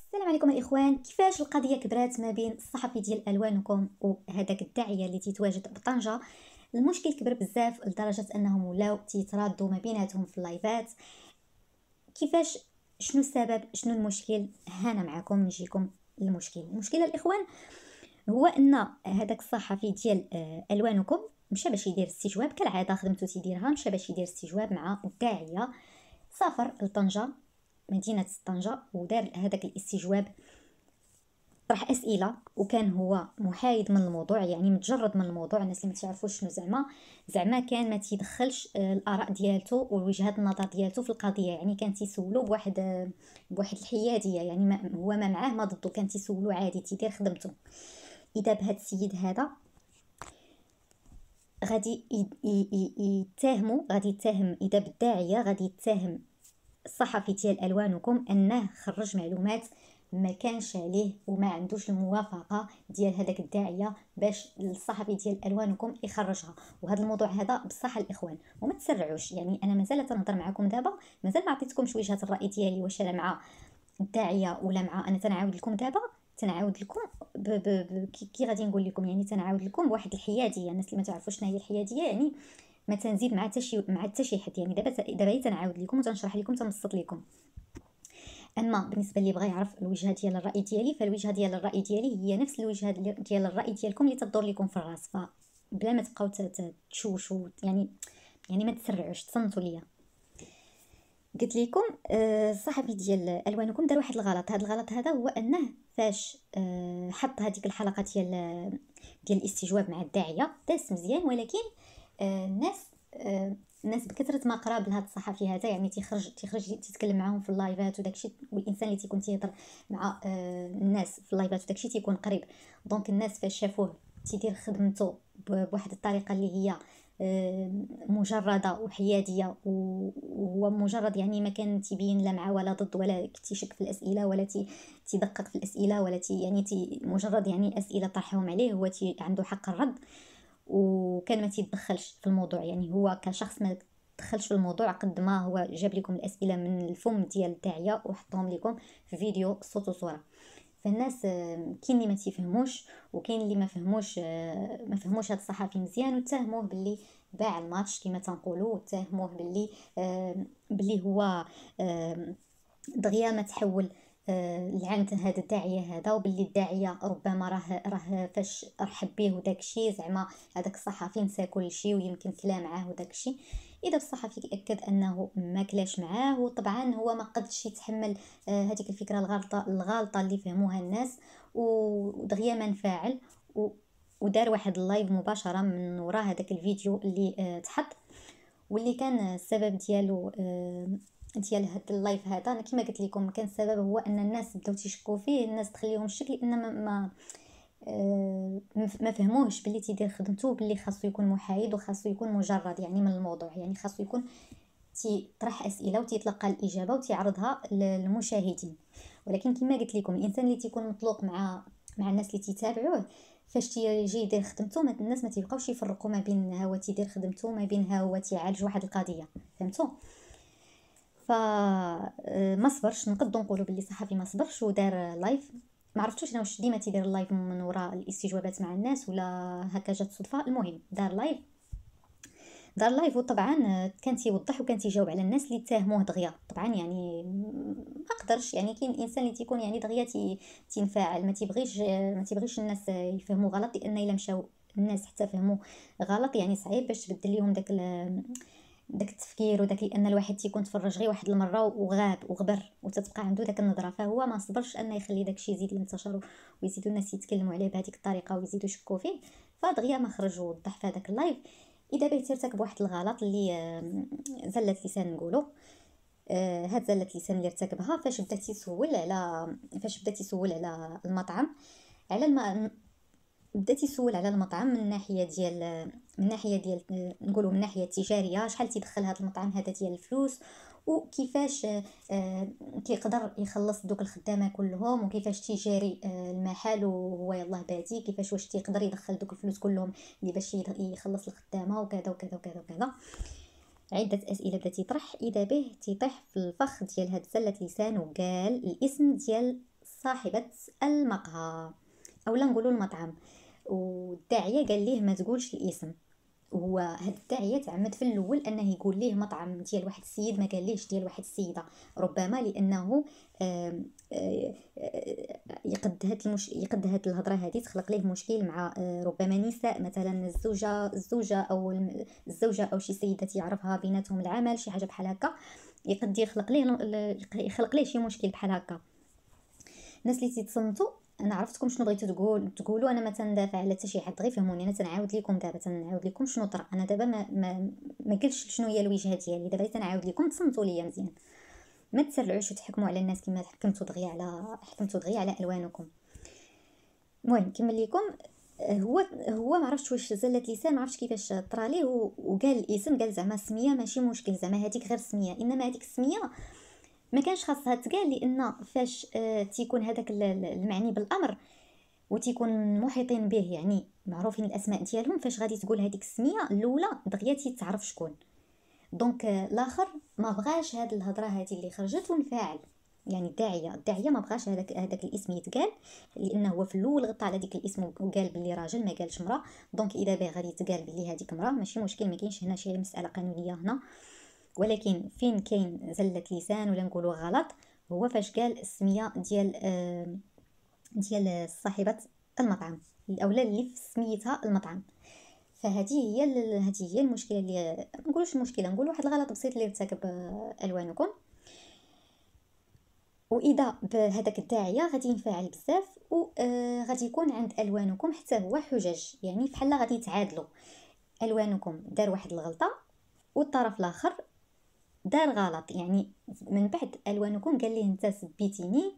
السلام عليكم الاخوان. كيفاش القضيه كبرات ما بين الصحفي ديال الوانكم وهذاك الداعيه اللي تيتواجد بطنجه؟ المشكل كبر بزاف لدرجه انهم ولاو تيترادوا ما بيناتهم في اللايفات. كيفاش؟ شنو السبب؟ شنو المشكل؟ هانا معكم نجيكم. المشكل الاخوان هو ان هذاك الصحفي ديال الوانكم مشى باش يدير استجواب كالعاده، خدمته تيديرها، مشى باش يدير استجواب مع الداعيه. سافر لطنجه، مدينه طنجه، ودار هذاك الاستجواب. طرح اسئله وكان هو محايد من الموضوع، يعني متجرد من الموضوع. الناس اللي ما تعرفوش شنو زعما كان ما تيدخلش الاراء ديالته ووجهات النظر ديالته في القضيه، يعني كان تيسولو بواحد الحياديه، يعني ما هو ما معاه ما ضده، كان تيسولو عادي تيدير خدمته. اذا بهذا السيد هذا غادي يتهموا، غادي يتهم اذا بالداعيه، غادي يتهم الصحفي ديال الوانكم انه خرج معلومات ما كانش عليه وما عندوش الموافقه ديال هذاك الداعيه باش الصحفي ديال الوانكم يخرجها. وهذا الموضوع هذا بصح الاخوان، وما تسرعوش، يعني انا مازال تنهضر معكم دابا، مازال ما عطيتكمش وجهه الراي ديالي، واش انا مع الداعيه ولا مع. انا تنعاود لكم دابا، تنعاود لكم كي غادي نقول لكم، يعني تنعاود لكم بواحد الحياديه. الناس اللي ما تعرفوش شنو هي الحياديه، يعني ما تنزيد مع حتى شي حد، يعني دابا تنعاود لكم وتنشرح لكم تنبسط لكم. اما بالنسبه اللي بغى يعرف الوجهه ديال الراي ديالي، فالوجهه ديال الراي ديالي هي نفس الوجهه ديال الراي ديالكم اللي تدور لكم في الراس، فبلا ما تبقاو تشوشوا، يعني ما تسرعوش، تصنتوا ليا. قلت لكم الصحفي ديال الوانكم دار واحد الغلط. هذا الغلط هذا هو انه فاش حط هذيك الحلقه ديال الاستجواب مع الداعيه، داس مزيان، ولكن الناس الناس بكثره ما قراب لهذا الصحفي هذا، يعني تيخرج تيتكلم معاهم في اللايفات وداكشي، والانسان اللي تيكون تيهضر مع الناس في اللايفات وداكشي تيكون قريب. دونك الناس فاش شافوه تيدير خدمته بواحد الطريقه اللي هي مجرده وحياديه، وهو مجرد يعني ما كان تيبين لا مع ولا ضد، ولا تيشك في الاسئله، ولا تيدقق في الاسئله، ولا يعني مجرد يعني اسئله طرحهم عليه، هو عنده حق الرد، وكان ما تيدخلش في الموضوع. يعني هو كشخص ما دخلش في الموضوع قد ما هو جاب لكم الاسئله من الفم ديال الداعيه وحطهم لكم في فيديو صوت وصوره. فالناس كاين اللي ما تيفهموش، وكاين اللي ما فهموش هذا الصحفي مزيان، واتهموه باللي باع الماتش كما تنقولوا، واتهموه باللي هو دغيا ما تحول لعند هذا الداعيه هذا، وباللي الداعيه ربما راه فاش رحب به وداكشي، زعما هذاك الصحفي نسى كل شيء ويمكن كلا معاه وداكشي. اذا الصحفي كيأكد انه ما كلاش معاه، وطبعا هو ما قدش يتحمل هذيك الفكره الغالطه اللي فهموها الناس، ودغيا ما نفاعل ودار واحد اللايف مباشره من وراء هذاك الفيديو اللي تحط، واللي كان السبب ديالو ديال هاد اللايف هذا. انا كما قلت لكم كان السبب هو ان الناس بداو تيشكوا فيه، الناس تخليهم الشك، لان ما فهموهش باللي تيدير خدمته، باللي خاصو يكون محايد وخاصو يكون مجرد يعني من الموضوع، يعني خاصو يكون تيطرح اسئله وتيتلقى الاجابه وتيعرضها للمشاهدين. ولكن كما قلت لكم الانسان اللي تيكون مطلوق مع الناس اللي تيتابعوه، فاش تيجي يدير خدمته، الناس ما تيبقاوش يفرقوا ما بين هو تيدير خدمته ما بين هو تيعالج واحد القضيه، فهمتوا؟ ما صبرش، نقدروا نقولوا باللي صحفي ما صبرش ودار لايف. ما عرفتوش انا واش ديما تيدير اللايف من وراء الاستجوابات مع الناس ولا هكا جات صدفه. المهم دار لايف وطبعا كان تيوضح وكان تيجاوب على الناس اللي اتهموه دغيا. طبعا يعني ما قدرش، يعني كاين الانسان اللي تيكون يعني دغيا تنفعل، ما تيبغيش الناس يفهموا غلط، لان الا مشاو الناس حتى فهموا غلط يعني صعيب باش تبدل لهم داك التفكير وداك، لان الواحد تيكون تفرج غير واحد المره وغاب وغبر وتتبقى عنده داك النظره، فهو ما صبرش انه يخلي داكشي يزيد ينتشر ويزيدوا الناس يتكلموا عليه بهذيك الطريقه ويزيدوا يشكوا فيه. فدغيا ما خرج ووضح في هذاك اللايف. اذا بغيتي ترتكب واحد الغلط اللي زله لسان نقولوا، هاد زله لسان اللي ارتكبها فاش بدا تيسول على المطعم، على بدا تيسول على المطعم من ناحيه ديال نقولوا من ناحيه تجاريه، شحال تيدخل هذا المطعم هذا ديال الفلوس، وكيفاش كيقدر يخلص دوك الخدامه كلهم، وكيفاش تيجاري المحل وهو يلاه بادي، كيفاش واش تيقدر يدخل دوك الفلوس كلهم اللي باش يخلص الخدامه وكذا وكذا وكذا وكذا. عده اسئله بدا تيطرح، اذا به تيطيح في الفخ ديال هاد زله لسان، وقال الاسم ديال صاحبة المقهى اولا نقولوا المطعم. والداعيه قال ليه ما تقولش الاسم. هو هاد الداعيه تعمد في الاول انه يقول ليه مطعم ديال واحد السيد، ما قاليش ديال واحد السيده، ربما لانه يقد هاد الهضره هذه تخلق ليه مشكل مع ربما نساء مثلا، الزوجه او الزوجه او شي سيده يعرفها بيناتهم العمل، شي حاجه بحال هكا، يقد يخلق ليه شي مشكل بحال هكا. الناس اللي تيتصنتوا، انا عرفتكم شنو بغيتو تقولوا، انا ما تندافع على حتى شي حد، غير فهموني. انا تنعاود لكم دابا، تنعاود لكم شنو طرا. انا دابا ما قلتش شنو هي الوجهه ديالي، دابا تنعاود لكم تصنتوا ليا مزيان، ما تسرعوش وتحكموا على الناس كما حكمتوا دغيا على الوانكم. المهم كمل لكم. هو ما عرفتش واش زلت لسان، ما عرفتش كيفاش طرا ليه وقال الاسم، قال زعما سميه ماشي مشكل، زعما هذيك غير سميه، انما هذيك السميه ما كانش خاصها تقال، لان فاش تيكون هذاك المعني بالامر وتيكون محيطين به، يعني معروفين الاسماء ديالهم، فاش غادي تقول هذيك السميه الاولى دغيا تيتعرف شكون. دونك الاخر ما بغاش هاد الهضره هذه اللي خرجت ونفاعل، يعني الداعيه ما بغاش هذاك الاسم يتقال، لانه هو في الاول غطى على ديك الاسم وقال باللي راجل، ما قالش مراه. دونك اذا باه غادي يتقال باللي هذيك مراه ماشي مشكل، ما كاينش هنا شي مساله قانونيه هنا. ولكن فين كاين زله لسان ولا نقولوا غلط، هو فاش قال السميه ديال صاحبه المطعم، الاولى اللي في سميتها المطعم. هذه هي المشكله، اللي نقولوش المشكله، نقول واحد الغلط بسيط اللي ارتكب الوانكم. واذا بهذاك الداعيه غادي ينفعل بزاف، وغادي يكون عند الوانكم حتى هو حجج، يعني فحال غادي يتعادلوا. الوانكم دار واحد الغلطه والطرف الاخر دار غلط، يعني من بعد الوانكم قال ليه انت سبيتيني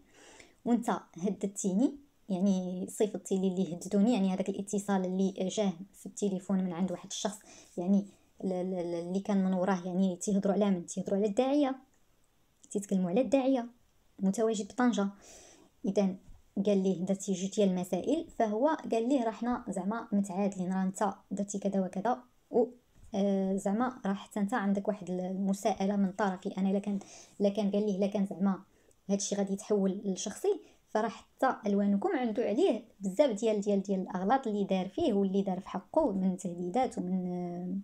وانت هددتيني، يعني صيفطتي لي اللي هددوني، يعني هذاك الاتصال اللي جاه في التليفون من عند واحد الشخص، يعني اللي كان من وراه، يعني تيهضروا على من تيهضروا على الداعيه، تيتكلموا على الداعيه متواجد بطنجه. اذا قال ليه درتي جوج ديال المسائل، فهو قال ليه راه حنا زعما متعادلين، راه انت درتي كذا وكذا، و زعما راه حتى انت عندك واحد المساءله من طرفي انا، لكن قال ليه لكن زعما هادشي غادي يتحول لشخصي، فراه حتى الوانكم عنده عليه بزاف ديال الاغلاط اللي دار فيه واللي دار في حقه من تهديدات ومن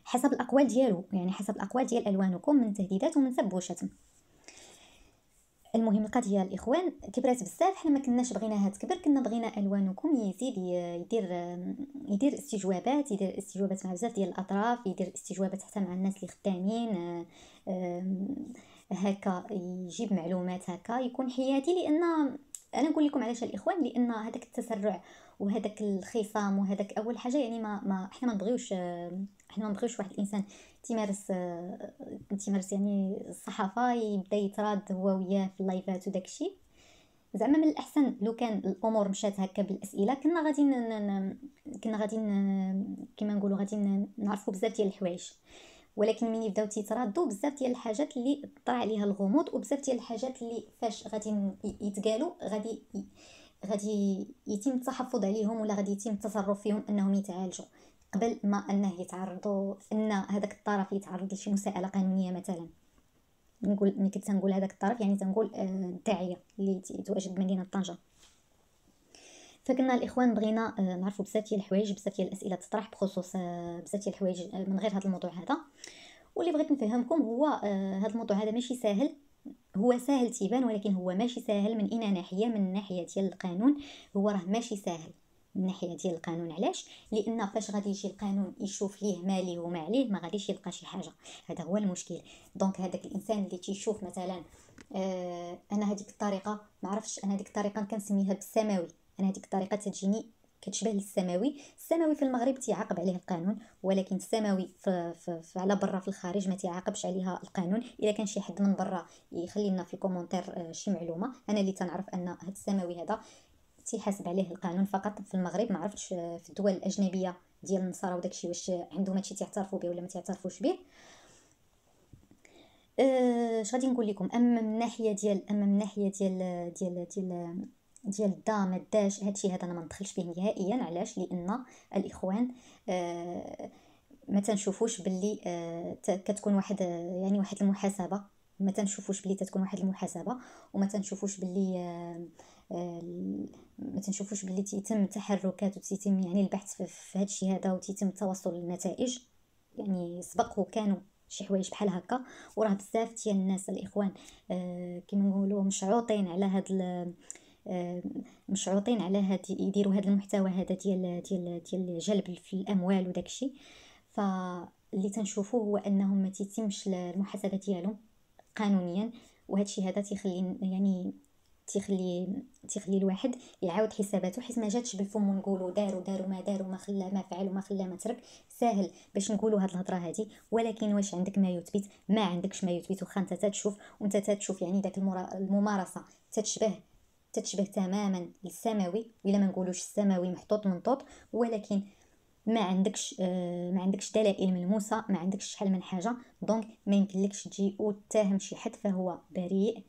حسب الاقوال ديالو، يعني حسب الاقوال ديال الوانكم من تهديدات ومن سب وشتم. المهم القضيه الاخوان كبرات بزاف، حنا ما كناش بغيناها تكبر، كنا بغينا الوانكم يزيد يدير استجوابات مع بزاف ديال الاطراف، يدير استجوابات حتى مع الناس اللي خدامين، هكا يجيب معلومات، هكا يكون حيادي. لان انا نقول لكم علاش الاخوان، لان هذاك التسرع وهذاك الخصام وهذاك اول حاجه، يعني ما احنا ما نبغيوش، واحد الانسان تيمارس يعني الصحافه يبدا يتراد هو وياه في اللايفات وداكشي. زعما من الاحسن لو كان الامور مشات هكا بالاسئله، كنا غادي كما نقولوا غادي نعرفوا بزاف ديال الحوايج. ولكن من يبداو تيتردوا بزاف ديال الحاجات اللي طرا عليها الغموض، وبزاف ديال الحاجات اللي فاش غادي يتقالوا غادي يتم التحفظ عليهم، ولا غادي يتم التصرف فيهم انهم يتعالجوا قبل ما انه يتعرضوا، ان هذاك الطرف يتعرض لشي مساءله قانونيه مثلا. نقول ملي كنت نقول هذاك الطرف يعني تنقول الداعيه اللي تواجد بمدينه طنجه. فكنا الاخوان بغينا نعرفوا بزاف ديال الحوايج، بزاف ديال الاسئله تطرح بخصوص بزاف ديال الحوايج من غير هذا الموضوع هذا. واللي بغيت نفهمكم هو هذا الموضوع هذا ماشي ساهل، هو ساهل تيبان ولكن هو ماشي ساهل من اين ناحيه، من الناحيه ديال القانون هو راه ماشي ساهل من ناحيه ديال القانون. علاش؟ لان فاش غادي يجي القانون يشوف ليه ما ليه وما عليه ما غاديش يلقى شي حاجه، هذا هو المشكل. دونك هذاك الانسان اللي تيشوف مثلا انا هذيك الطريقه ما عرفتش، انا هذيك الطريقه كنسميها بالسماوي، انا هذيك الطريقه تجيني كتشبه للسماوي. السماوي في المغرب تيعاقب عليه القانون، ولكن السماوي على برا في الخارج ما تيعاقبش عليها القانون. الا كان شي حد من برا يخلي لنا في الكومونتير شي معلومه. انا اللي تنعرف ان هذا السماوي هذا تيحاسب عليه القانون فقط في المغرب، ما عرفتش في الدول الاجنبيه ديال النصارى وداكشي واش عندهم هادشي تيعترفوا به ولا ما تيعترفوش به. اش غادي نقول لكم، اما من ناحيه ديال دا ما داش هادشي هذا انا ما ندخلش فيه نهائيا. علاش؟ لان الاخوان ما تنشوفوش باللي كتكون واحد يعني واحد المحاسبه ما تنشوفوش بلي تتكون واحد المحاسبه، وما تنشوفوش بلي ما تنشوفوش بلي تيتم تحركات وتيتم يعني البحث في هذا الشيء هذا وتيتم التوصل للنتائج. يعني سبق وكانوا شي حوايج بحال هكا، وراه بزاف ديال الناس الاخوان كيما نقولوا مشعوطين على هاد مشعوطين على هاد يديروا هذا المحتوى هذا ديال جلب في الاموال وداكشي. فاللي تنشوفوه هو انهم ما تيتمش المحاسبه ديالهم قانونيا، وهذا الشيء هذا تيخلي يعني تيخلي الواحد يعاود حساباته، حيت ما جاتش بالفم ونقولوا داروا ما داروا، ما خلى ما فعل وما خلى ما ترك. ساهل باش نقولوا هاد الهضره هادي، ولكن واش عندك ما يثبت؟ ما عندكش ما يثبت. واخا انت تتشوف وانت تتشوف يعني داك الممارسه تتشبه تماما للسماوي، ولا ما نقولوش السماوي محطوط من طوط، ولكن ما عندكش دلائل ملموسه، ما عندكش شحال من حاجه. دونك ما يمكنلكش تجي وتتهم شي حد فهو بريء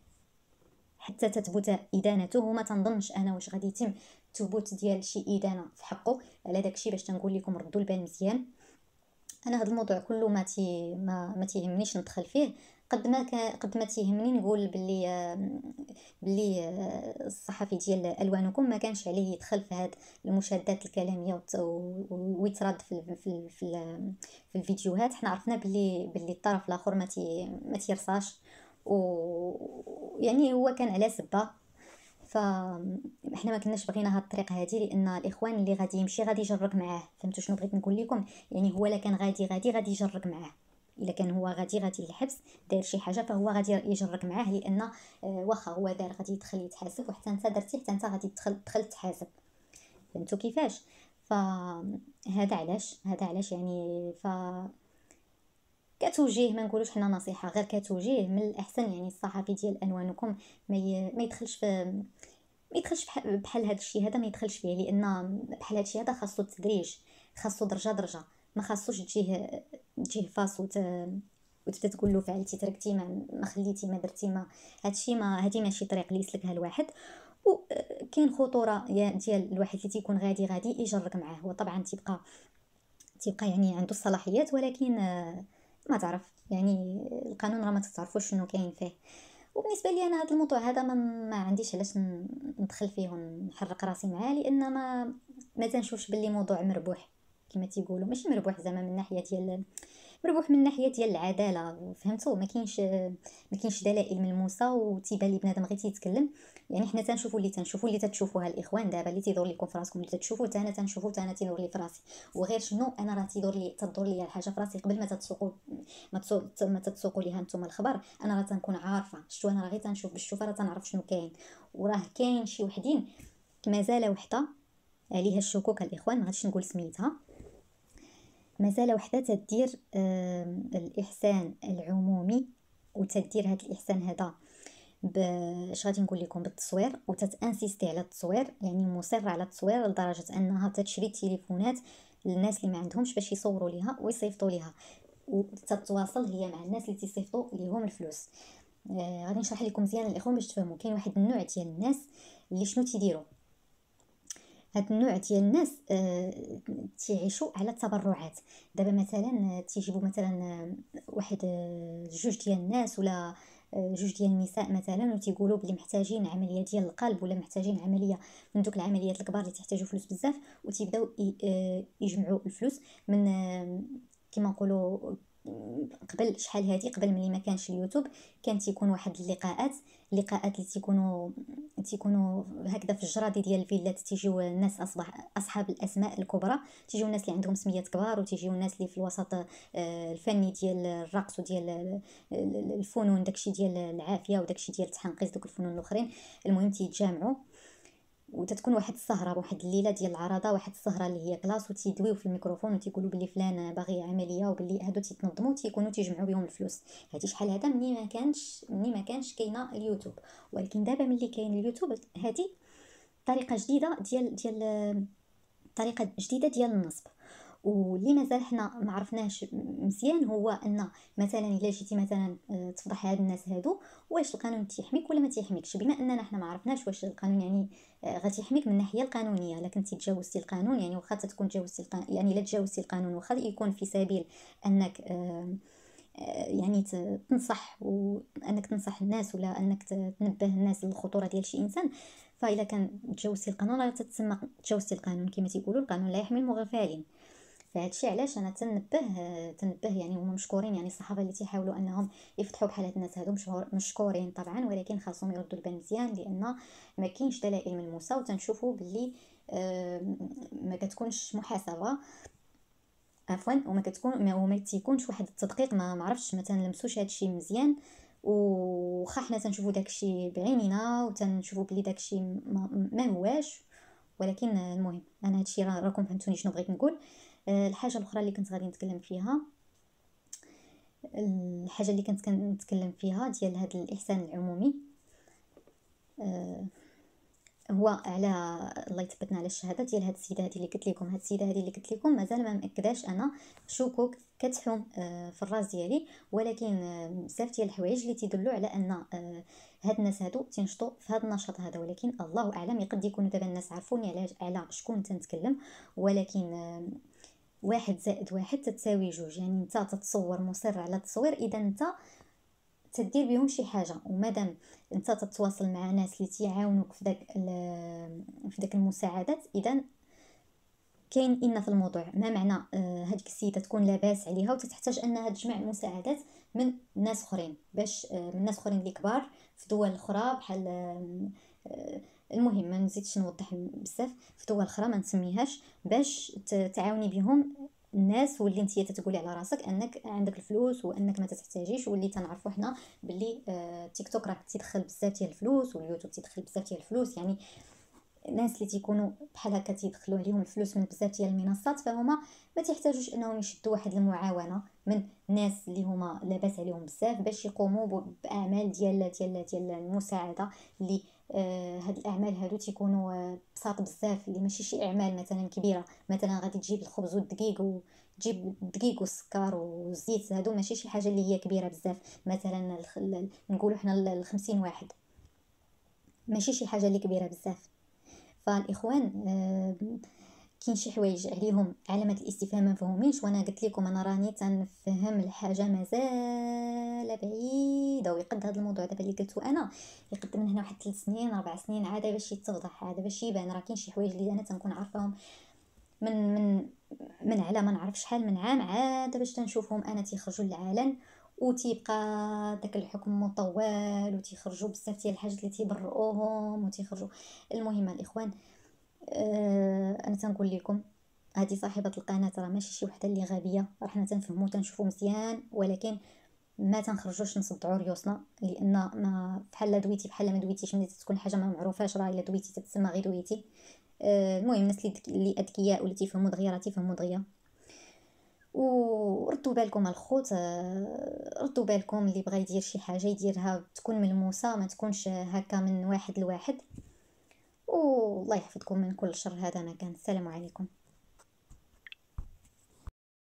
حتى تثبت ادانته. وما تنظنش انا واش غادي يتم ثبوت ديال شي ادانه في حقه. على داكشي باش تنقول لكم ردوا البال مزيان. انا هذا الموضوع كله ما تيهمنيش ندخل فيه، قد ما تيهمني نقول باللي الصحفي ديال الوانكم ما كانش عليه يدخل في هاد المشادات الكلاميه ويتراد في الفيديوهات. حنا عرفنا باللي الطرف الاخر ما تيرصاش، ويعني هو كان على سبه. فاحنا ما كناش بغينا هاد الطريقه هذه، لان الاخوان اللي غادي يمشي غادي يجرك معاه. فهمتوا شنو بغيت نقول لكم؟ يعني هو لا كان غادي يجرك معاه. الا كان هو غادي للحبس داير شي حاجه فهو غادي يجرك معاه، لان واخا هو دار غادي يدخل يتحاسب، وحتى انت درتي حتى انت غادي تدخل تحاسب. فهمتوا كيفاش؟ هذا علاش يعني كتوجيه، ما نقولوش حنا نصيحه، غير كتوجيه من الاحسن يعني الصحفي ديال الوانكم ما يدخلش بحال هذا الشيء هذا، ما يدخلش فيه. لان بحال هذا الشيء هذا خاصو التدريج، خاصو درجه، ما خاصوش تجيه فاس وتبدا تقول له فعلتي تركتي ما خليتي ما درتي ما هادشي ما هادي ماشي طريق اللي يسلكها الواحد. وكاين خطوره ديال الواحد اللي تيكون غادي يجرك معاه. هو طبعا تيبقى يعني عنده الصلاحيات، ولكن ما تعرف يعني القانون راه ما تعرفوش شنو كاين فيه. وبالنسبه لي انا هذا الموضوع هذا ما عنديش علاش ندخل فيه ونحرق راسي معاه، لان ما تنشوفش باللي موضوع مربوح كما تيقولوا. ماشي مربوح زعما من ناحيه ديال مربوح من ناحيه ديال العداله. فهمتوا؟ ما كاينش دلائل ملموسه، وتيبان لي بنادم غير تيتكلم. يعني حنا تنشوفوا اللي تتشوفوها الاخوان دابا اللي تيدور لكم في راسكم، اللي تتشوفوا حتى انا تنشوفوا حتى انا تيدور لي في راسي. وغير شنو انا راه تدور لي الحاجه في راسي قبل ما تتسوقوا ما تتسوقوا ليها نتوما الخبر. انا راه تنكون عارفه شتو، انا راه غير تنشوف بالشوفه راه تنعرف شنو كاين. وراه كاين شي وحدين مازال وحده عليها الشكوك الاخوان، ما غاديش نقول سميتها، مازال وحده تدير الاحسان العمومي، وتدير هذا الاحسان هذا باش غادي نقول لكم بالتصوير، وتتانسيستي على التصوير، يعني مصره على التصوير لدرجه انها تشري تليفونات للناس اللي ما عندهمش باش يصوروا ليها ويصيفطوا ليها، وتتواصل هي مع الناس اللي تيصيفطوا ليهم الفلوس. غادي نشرح لكم مزيان الاخوان باش تفهموا. كاين واحد النوع ديال الناس اللي شنو تيديروا. هاد النوع ديال الناس تيعيشوا على التبرعات. دابا مثلا تيجيبوا مثلا واحد جوج ديال الناس ولا جوج ديال النساء مثلا، وتيقولوا بلي محتاجين عمليه ديال القلب ولا محتاجين عمليه من دوك العمليات الكبار اللي تحتاجوا فلوس بزاف، وتيبداو يجمعوا الفلوس من كما نقولوا قبل شحال هادي قبل ملي ما كانش اليوتيوب. كان تيكون واحد اللقاءات اللي تيكونوا هكذا في الجرادي ديال الفيلات. تيجيو الناس اصحاب الاسماء الكبرى، تيجيو الناس اللي عندهم سميات كبار، وتيجيو الناس اللي في الوسط الفني ديال الرقص وديال الفنون، داكشي ديال العافيه وداكشي ديال التحنقيز، دوك الفنون الاخرين. المهم تيتجامعوا وتتكون واحد السهره، واحد الليله ديال العرضه، واحد السهره اللي هي كلاس، وتيدويو في الميكروفون وتيقولوا بلي فلان باغي عمليه، وبلي هادو تيتنظموا تيكونوا تيجمعوا بهم الفلوس. هادي شحال هذا مني ما كانش كاينه اليوتيوب. ولكن دابا ملي كاين اليوتيوب هادي طريقه جديده طريقه جديده ديال النصب. واللي مازال حنا ما عرفناش مزيان هو ان مثلا الا جيتي مثلا تفضح هاد الناس هادو، واش القانون تيحميك ولا ما تيحميكش؟ بما اننا حنا ما عرفناش واش القانون يعني غادي يحميك من الناحيه القانونيه. لكن تجاوزتي القانون يعني واخا تكون تجاوزتي يعني لا تجاوزتي القانون واخا يكون في سبيل انك يعني تنصح، وانك تنصح الناس ولا انك تنبه الناس للخطوره ديال شي انسان، فاذا كان تجاوزتي القانون راه تتسمى تجاوزتي القانون، كما تيقولوا القانون لا يحمي المغفلين. فهاد الشيء علاش انا تنبه يعني هما مشكورين، يعني الصحافه اللي تيحاولوا انهم يفتحوا بحال هاد الناس هادو مشكورين طبعا، ولكن خاصهم يردوا البال مزيان، لان ما كاينش دلائل ملموسه، وتنشوفوا باللي ما كتكونش محاسبه، عفوا، وما تيكونش واحد التدقيق، ما عرفتش ما تنلمسوش هادشي مزيان. وخا حنا تنشوفوا داكشي بعينينا وتنشوفوا بلي داكشي ما هواش، ولكن المهم انا هادشي راكم فهمتوني شنو بغيت نقول. الحاجه الاخرى اللي كنت غادي نتكلم فيها، الحاجه اللي كنت كنتكلم فيها ديال هذا الاحسان العمومي، هو على الله يثبتنا على الشهاده ديال هاد السيده هذه اللي قلت لكم. هاد السيده هذه اللي قلت لكم مازال ما مأكداش انا، شكوك كتحوم في الراس ديالي، ولكن بزاف ديال الحوايج اللي تيدلوا على ان هاد الناس هادو تنشطوا في هاد النشاط هذا، ولكن الله اعلم، يقد يكونوا دابا الناس عرفوني على شكون تنتكلم، ولكن 1+1 تتساوي 2، يعني انت تتصور مصر على التصوير، اذا انت تدير بهم شي حاجه، ومادام انت تتواصل مع ناس اللي تيعاونوك في داك المساعدات، اذا كاين ان في الموضوع. ما معنى هذيك السيده تكون لاباس عليها وتتحتاج انها تجمع مساعدات من ناس اخرين، باش من ناس اخرين اللي كبار في دول اخرى بحال المهم ما نزيدش نوضح بزاف، في دول اخرى ما نسميهاش، باش تعاوني بهم الناس، واللي انت تتقولي على راسك انك عندك الفلوس وانك ما تحتاجيش، واللي تنعرفوا حنا باللي تيك توك راه تيدخل بزاف ديال الفلوس، واليوتيوب تيدخل بزاف ديال الفلوس، يعني الناس اللي تيكونوا بحال هكا تيدخلوا عليهم الفلوس من بزاف ديال المنصات، فهما ما تيحتاجوش انهم يشدوا واحد المعاونه من ناس اللي هما لاباس عليهم بزاف باش يقوموا باعمال ديال المساعده، اللي هاد الاعمال هادو تيكونوا بساط بزاف، اللي ماشي شي اعمال مثلا كبيره، مثلا غادي تجيب الخبز والدقيق وتجيب الدقيق والسكر والزيت، هادو ماشي شي حاجه اللي هي كبيره بزاف، مثلا نقولوا حنا 50 واحد، ماشي شي حاجه اللي كبيره بزاف. فالاخوان كاين شي حوايج عليهم علامه الاستفهام ما مفهومينش، وانا قلت لكم انا راني تنفهم الحاجه مازال بعيده، ويقد هذا الموضوع دابا اللي قلته انا يقد من هنا واحد 3 سنين 4 سنين عاد باش يتفضح، عاد باش يبان، راه كاين شي حوايج اللي انا تنكون عارفاهم من على ما نعرف شحال من عام، عاد باش تنشوفهم انا تيخرجوا للعلن، وتيبقى داك الحكم مطول، وتيخرجوا بزاف ديال الحاجات اللي تيبرئوهم وتيخرجوا. المهم الاخوان، انا تنقول لكم هذه صاحبه القناه راه ماشي شي وحده اللي غبيه، راه حنا تنفهموا تنشوفوا مزيان، ولكن ما تنخرجوش نصدعوا ريوسنا، لان ما بحال دويتي بحال ما دويتيش، ملي تكون حاجه ما معروفاش راه الا دويتي تتسمى غير دويتي. المهم الناس اللي اذكياء واللي تيفهموا دغيا راه تيفهموا دغيا. وردوا بالكم الخوت، ردوا بالكم، اللي بغى يدير شي حاجه يديرها تكون ملموسه، ما تكونش هكا من واحد لواحد، والله يحفظكم من كل شر. هذا ما كان. السلام عليكم.